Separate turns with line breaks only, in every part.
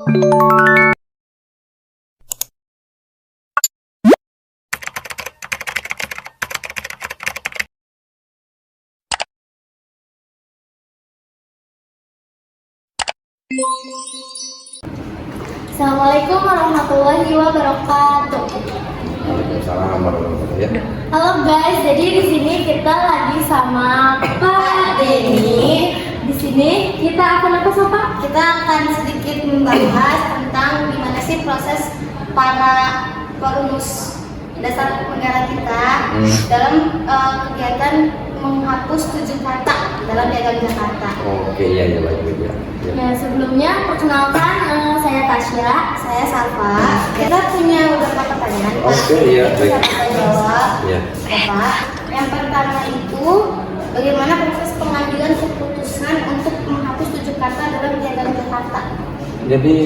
Assalamualaikum warahmatullahi wabarakatuh.
Waalaikumsalam warahmatullahi wabarakatuh.
Halo guys, jadi di sini kita lagi sama Pak Denny. Di sini kita akan apa sih Pak? Kita akan sedikit membahas tentang gimana sih proses para perumus dasar negara kita dalam kegiatan menghapus 7 kata dalam Piagam Jakarta.
Oke, iya baik ya.
Ya, sebelumnya perkenalkan saya Tasya, saya Safa. Kita punya beberapa pertanyaan.
Oke, iya baik.
Kita jawab.
Ya.
Bapak, yang pertama itu bagaimana proses pengambilan keputusan untuk menghapus 7 kata dalam Piagam Jakarta?
Jadi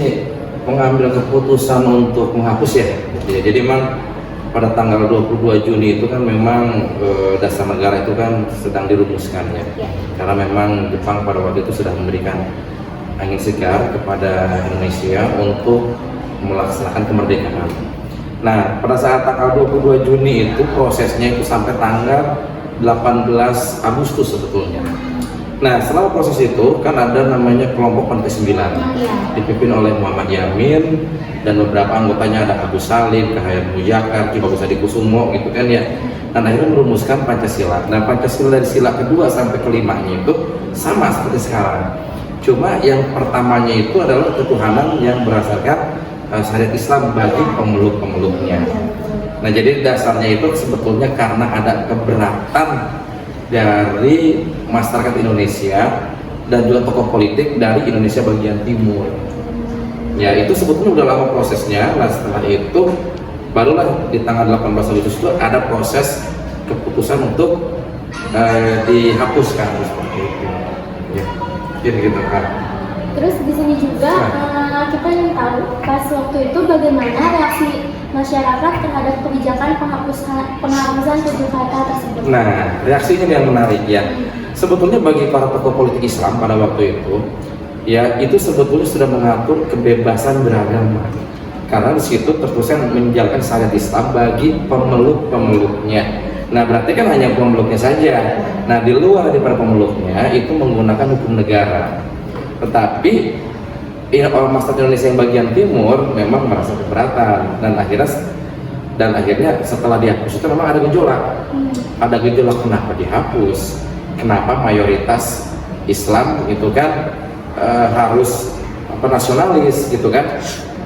mengambil keputusan untuk menghapus ya. Jadi memang pada tanggal 22 Juni itu kan memang dasar negara itu kan sedang dirumuskan ya. Karena memang Jepang pada waktu itu sudah memberikan angin segar kepada Indonesia untuk melaksanakan kemerdekaan. Nah, pada saat tanggal 22 Juni itu prosesnya itu sampai tanggal 18 Agustus sebetulnya. Nah, selama proses itu kan ada namanya kelompok Panitia 9 dipimpin oleh Muhammad Yamin dan beberapa anggotanya ada Agus Salim, Cahaya Muzakar, Ki Bagus Hadikusumo gitu kan ya. Dan akhirnya merumuskan Pancasila. Nah, Pancasila dari sila kedua sampai kelimanya itu sama seperti sekarang. Cuma yang pertamanya itu adalah ketuhanan yang berdasarkan syariat Islam bagi pemeluk-pemeluknya. Nah, jadi dasarnya itu sebetulnya karena ada keberatan dari masyarakat Indonesia dan juga tokoh politik dari Indonesia bagian timur. Ya, itu sebetulnya udah lama prosesnya. Nah, setelah itu barulah di tanggal 18 Agustus itu ada proses keputusan untuk dihapuskan seperti itu. Ya, jadi gitu kan.
Terus di sini juga kita ingin tahu pas waktu itu bagaimana reaksi masyarakat terhadap kebijakan penghapusan 7 kata tersebut.
Nah, reaksinya yang menarik ya. Sebetulnya bagi para tokoh politik Islam pada waktu itu, ya itu sebetulnya sudah mengatur kebebasan beragama. Karena di situ tertuliskan menjalankan syariat Islam bagi pemeluk-pemeluknya. Nah, berarti kan hanya pemeluknya saja. Nah, di luar daripada pemeluknya itu menggunakan hukum negara. Tetapi orang masyarakat Indonesia yang bagian timur memang merasa keberatan dan akhirnya setelah dihapus itu memang ada gejolak. Ada gejolak kenapa dihapus? Kenapa mayoritas Islam itu kan harus nasionalis gitu kan?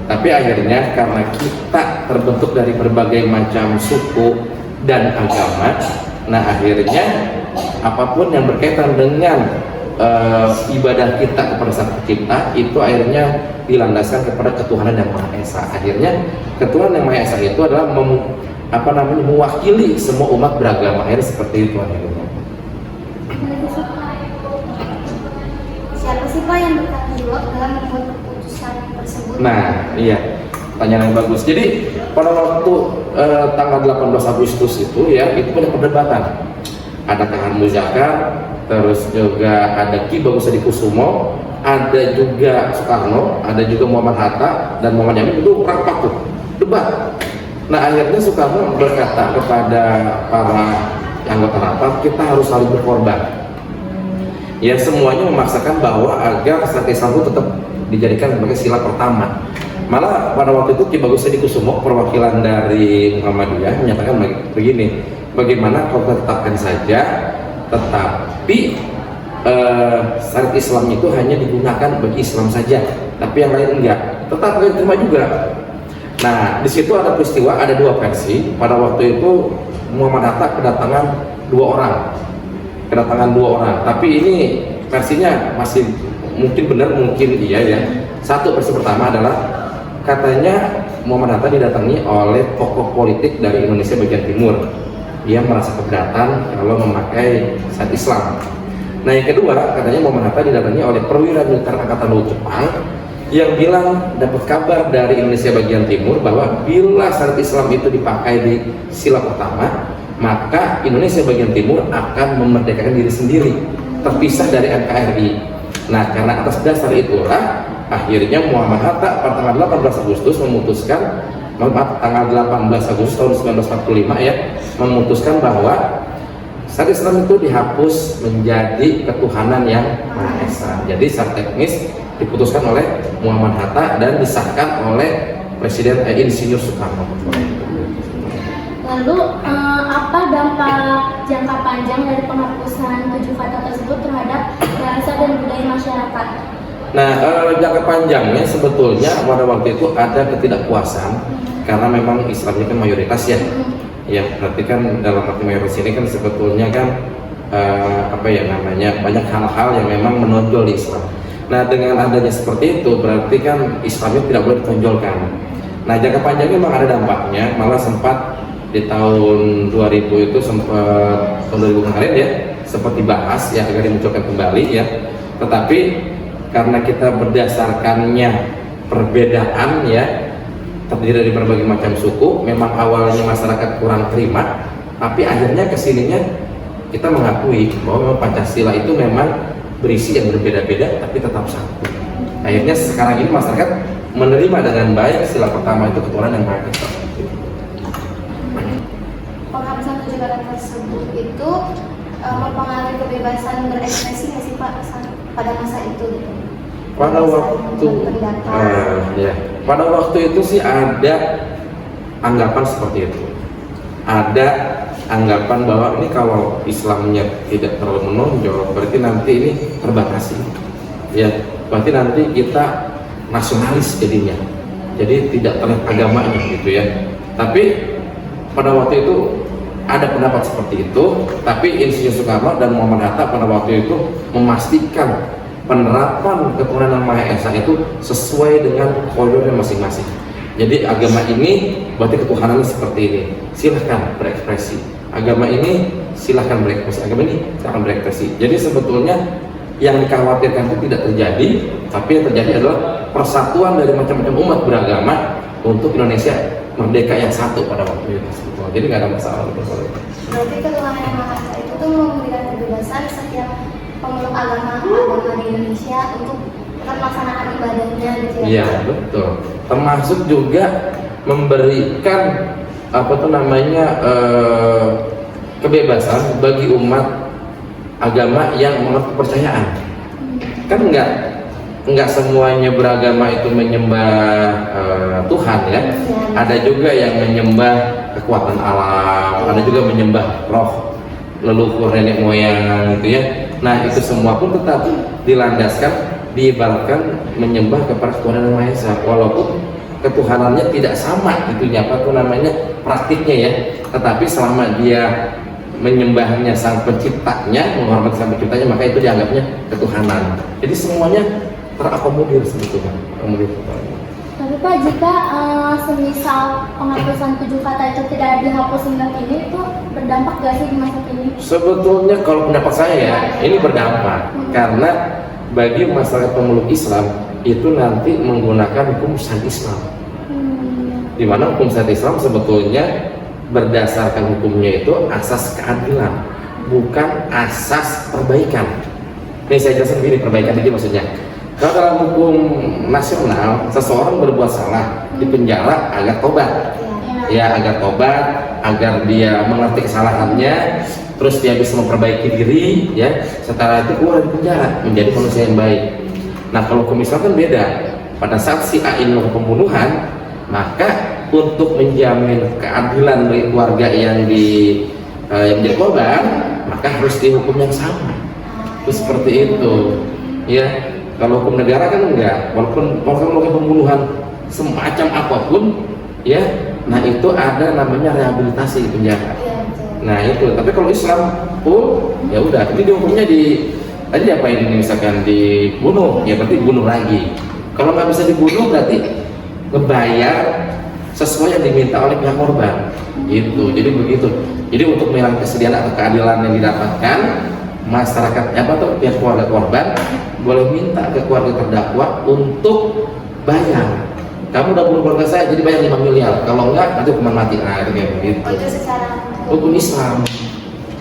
Tapi akhirnya karena kita terbentuk dari berbagai macam suku dan agama, nah akhirnya apapun yang berkaitan dengan ibadah kita kepada Sang Pencipta itu akhirnya dilandaskan kepada ketuhanan yang Maha Esa. Akhirnya ketuhanan yang Maha Esa itu adalah mewakili semua umat beragama. Akhirnya seperti itu akhirnya.
Siapa sih Pak yang bertanggung jawab dalam membuat keputusan tersebut?
Nah, iya, pertanyaan yang bagus. Jadi pada waktu tanggal 18 Agustus itu ya, itu banyak perdebatan. Ada Cahaya Muzakar, terus juga ada Ki Bagus Hadikusumo, ada juga Soekarno, ada juga Muhammad Hatta dan Muhammad Yamin. Itu rapat tuh, debat. Nah, akhirnya Soekarno berkata kepada para anggota rapat, kita harus saling berkorban. Ya, semuanya memaksakan bahwa agar syariat Islam itu tetap dijadikan sebagai sila pertama. Malah pada waktu itu Ki Bagus Hadikusumo, perwakilan dari Muhammadiyah, menyatakan begini, bagaimana kalau kita tetapkan saja, tetapi syariat Islam itu hanya digunakan bagi Islam saja, tapi yang lain enggak, tetap nggak terima juga. Nah, di situ ada peristiwa, ada dua versi. Pada waktu itu Muhammad Hatta kedatangan dua orang, tapi ini versinya masih mungkin benar, mungkin iya ya. Satu versi pertama adalah katanya Muhammad Hatta didatangi oleh tokoh politik dari Indonesia bagian timur. Dia merasa keberatan kalau memakai syariat Islam. Nah, yang kedua katanya Muhammad Hatta didatangi oleh perwira militer Angkatan Laut Jepang yang bilang dapat kabar dari Indonesia bagian timur bahwa bila syariat Islam itu dipakai di sila pertama, maka Indonesia bagian timur akan memerdekakan diri sendiri, terpisah dari NKRI. Nah, karena atas dasar itulah akhirnya Muhammad Hatta pada tanggal 18 Agustus memutuskan, tanggal 18 Agustus tahun 1945 ya, memutuskan bahwa syariat Islam itu dihapus menjadi ketuhanan yang Maha Esa. Jadi secara teknis diputuskan oleh Muhammad Hatta dan disahkan oleh Presiden Insinyur Soekarno.
Lalu apa dampak jangka panjang dari penghapusan 7 kata tersebut terhadap bahasa dan budaya masyarakat?
Nah, jangka panjangnya sebetulnya pada waktu itu ada ketidakpuasan karena memang Islam ini kan mayoritas ya. Ya, berarti kan dalam arti mayoritas ini kan sebetulnya kan banyak hal-hal yang memang menonjol di Islam. Nah, dengan adanya seperti itu berarti kan Islamnya tidak boleh ditonjolkan. Nah, jangka panjangnya memang ada dampaknya, malah sempat di tahun 2000 itu tahun 2000 kemarin ya sempat dibahas ya agar dimunculkan kembali ya. Tetapi karena kita berdasarkannya perbedaan ya, terdiri dari berbagai macam suku, memang awalnya masyarakat kurang terima, tapi akhirnya kesininya kita mengakui bahwa memang Pancasila itu memang berisi yang berbeda-beda tapi tetap satu. Akhirnya sekarang ini masyarakat menerima dengan baik sila pertama itu ketuhanan yang Maha Esa.
Penghapusan 7 kata tersebut itu mempengaruhi kebebasan berekspresi nggak sih Pak pada masa itu? Gitu?
Pada waktu itu sih ada anggapan seperti itu. Ada anggapan bahwa ini kalau Islamnya tidak terlalu menonjol, berarti nanti ini terbatasi. Ya, berarti nanti kita nasionalis jadinya. Jadi tidak terlihat agamanya gitu ya. Tapi pada waktu itu ada pendapat seperti itu, tapi Insinyur Soekarno dan Muhammad Hatta pada waktu itu memastikan penerapan ketuhanan Maha Esa itu sesuai dengan koridornya masing-masing. Jadi agama ini berarti ketuhanannya seperti ini, silahkan berekspresi. Agama ini silahkan berekspresi, agama ini silahkan berekspresi. Jadi sebetulnya yang dikhawatirkan itu tidak terjadi, tapi yang terjadi adalah persatuan dari macam-macam umat beragama untuk Indonesia merdeka yang satu pada waktu itu. Jadi nggak ada masalah.
Berarti ketuhanan yang Maha Esa itu tuh memberikan kebebasan setiap pemeluk agama di Indonesia untuk melaksanakan ibadahnya gitu ya?
Iya betul. Termasuk juga memberikan kebebasan bagi umat agama yang menurut kepercayaan. Kan enggak semuanya beragama itu menyembah Tuhan ya. Ada juga yang menyembah kekuatan alam, ada juga menyembah roh leluhur nenek moyang gitu ya. Nah, itu semua pun tetap dilandaskan, diibaratkan menyembah kepada Tuhan yang Maha Esa, walaupun ketuhanannya tidak sama itunya praktiknya ya. Tetapi selama dia menyembahnya sang penciptanya, menghormati sang penciptanya, maka itu dianggapnya ketuhanan. Jadi semuanya terakomodir sebetulnya.
Tapi Pak, jika semisal penghapusan 7 kata itu tidak dihapus hingga kini, itu berdampak gak sih di masa kini?
Sebetulnya kalau pendapat saya ya, ini berdampak karena bagi masyarakat pemeluk Islam itu nanti menggunakan hukum syariat Islam. Di mana hukum syariat Islam sebetulnya berdasarkan hukumnya itu asas keadilan, bukan asas perbaikan. Ini saya jelaskan begini, perbaikan ini maksudnya. Kalau dalam hukum nasional, seseorang berbuat salah di penjara agar tobat, ya agar tobat, agar dia mengerti kesalahannya, terus dia bisa memperbaiki diri, ya setelah itu keluar dari penjara menjadi manusia yang baik. Nah kalau hukum Islam kan beda. Pada saat si A ini melakukan pembunuhan, maka untuk menjamin keadilan bagi keluarga yang menjadi korban, maka harus dihukum yang sama. Itu seperti itu, ya. Kalau hukum negara kan enggak, walaupun melakukan pembunuhan semacam apapun, ya, nah itu ada namanya rehabilitasi di penjara. Nah itu, tapi kalau Islam pun, ya udah, ini hukumnya tadi apa ini misalkan dibunuh, ya berarti bunuh lagi. Kalau nggak bisa dibunuh berarti ngebayar sesuai yang diminta oleh pihak korban, gitu. Jadi begitu. Jadi untuk menghilangkan kesedihan atau keadilan yang didapatkan, masyarakat pihak keluarga korban boleh minta ke keluarga terdakwa untuk bayar. Kamu udah bunuh keluarga saya, jadi bayar 5 miliar. Kalau enggak, nanti hukuman mati. Nah, itu kayak begitu.
Oh, itu secara
hukum Islam.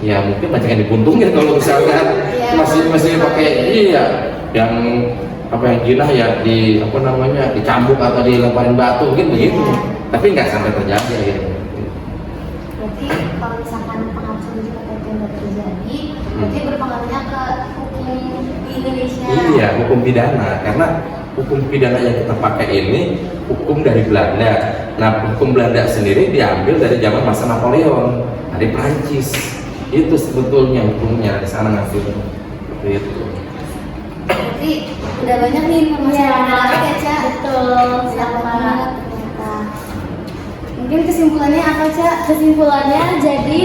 Ya mungkin banyak yang dibuntungin kalau misalkan masih pakai yang apa yang jinah ya di apa namanya dicambuk atau dilemparin batu mungkin begitu. Tapi nggak sampai terjadi akhirnya.
Berarti kalau misalkan penghapusan tujuh kata itu nggak terjadi, berarti berpengaruhnya ke hukum di Indonesia.
Iya, hukum pidana karena hukum pidana yang kita pakai ini hukum dari Belanda. Nah, hukum Belanda sendiri diambil dari zaman masa Napoleon dari Prancis. Itu sebetulnya hukumnya di sana ngasih seperti itu.
Berarti udah banyak nih informasi yang menarik ya, Ca.
Betul,
Selamat
sama.
banget ternyata. Mungkin kesimpulannya apa, Ca?
Kesimpulannya jadi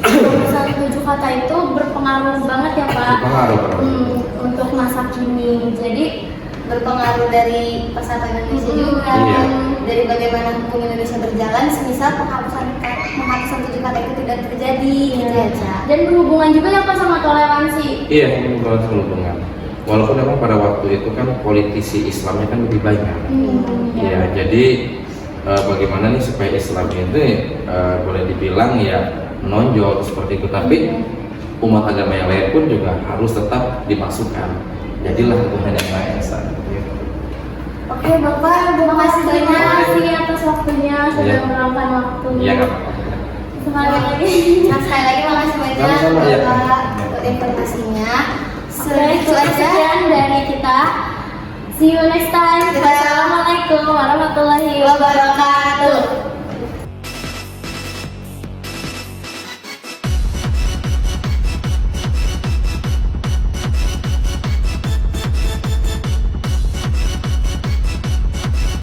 penghapusan tujuh kata itu berpengaruh banget ya Pak.
Berpengaruh, Pak.
Untuk masa kini. Jadi
Berpengaruh dari persatuan Indonesia juga,
Iya.
dari bagaimana hukum Indonesia berjalan, semisal penghapusan tujuh kata itu tidak terjadi, gitu ya, Ca.
dan berhubungan juga ya Pak sama toleransi.
Iya, ini berhubungan. Walaupun memang pada waktu itu kan politisi Islamnya kan lebih banyak. Ya, jadi bagaimana nih supaya Islam itu boleh dibilang ya menonjol seperti itu. Tapi umat agama yang lain pun juga harus tetap dimasukkan. Jadilah Tuhan yang Maha Esa.
Oke, Bapak, terima kasih
Terima
banyak.
kasih atas waktunya sudah
Iya.
meluangkan waktu.
Iya, nggak apa-apa.
Semangat lagi.
Nah, sekali lagi makasih banyak
Sama-sama, ya.
Bapak buat informasinya.
Oke,
Segitu
cukup
aja.
sekian dari kita. See you next time.
Dadah.
Wassalamualaikum warahmatullahi wabarakatuh.
Wabarakatuh.